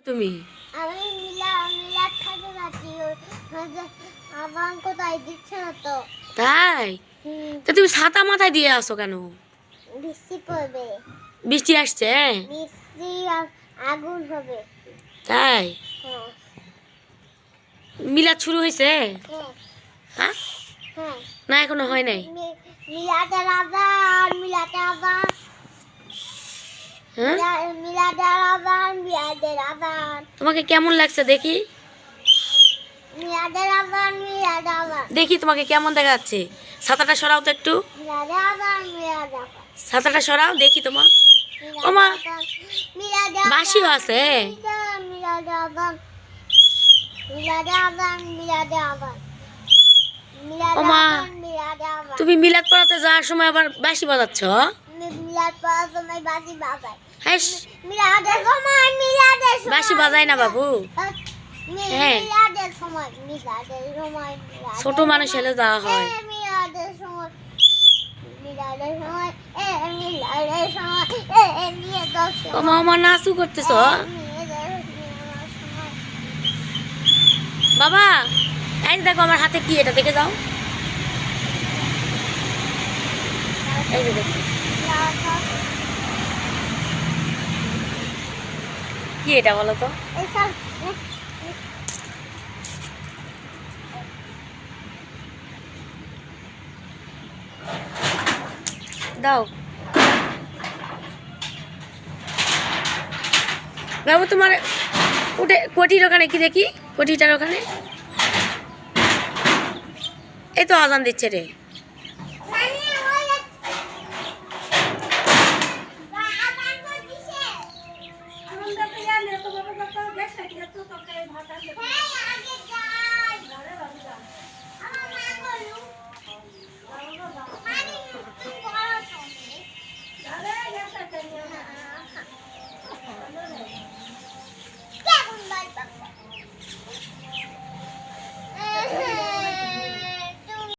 তুমি আমি মিলাদ খাইতে যাচ্ছি আমার কোথায় দিচ্ছে না তো। তাই তা তুমি ছাতা মাথায় দিয়ে আসো কেন? বৃষ্টি পড়বে, বৃষ্টি আসছে? বৃষ্টি আর আগুন হবে। তাই হ্যাঁ মিলাদ শুরু হয়েছে? হ্যাঁ হ্যাঁ হ্যাঁ না এখনো হয় নাই। মিলাদের আজান, মিলাদের আজান, হ্যাঁ মিলাদের আজান, মিলাদের আজান, তোমাকে কেমন লাগছে দেখি? মিলাদের আজান, মিলাদের আজান, দেখি তোমাকে কেমন দেখা যাচ্ছে। ছাতাটা সরাও তো একটু, মিলাদের আজান, মিলাদের আজান, ছাতাটা সরাও দেখি তোমার। ওমা মিলাদের বাঁশিও আছে। মিলাদের আজান, মিলাদের আজান, মিলাদের আজান, মিলাদের ওমা আজান, মিলাদের আজান। তুমি মিলাদ পড়াতে যাওয়ার সময় আবার বাঁশি বাজাচ্ছ? মিলাদ পড়ার সময় বাঁশি বাজায়। হ্যাঁ মিলাদের সময়, মিলাদের সময় বাঁশি বাজায় না বাবু। হ্যাঁ। মিলাদের সময়, মিলাদের সময়, ছোট মানুষ এলে যাওয়া হয়। মিলাদের সময়, মিলাদের সময়, মিলাদের সময়, মিলাদের সময়, ওমা ওমা নাচু করতেছ বাবা। এই দেখো আমার হাতে কি, এটা দেখে যাও। এই যে দেখো কি, এটা বলো তো। দাও বাবু, তোমার উঠে কোটির ওখানে কি দেখি, কোটিটার ওখানে এই তো আজান দিচ্ছে রে।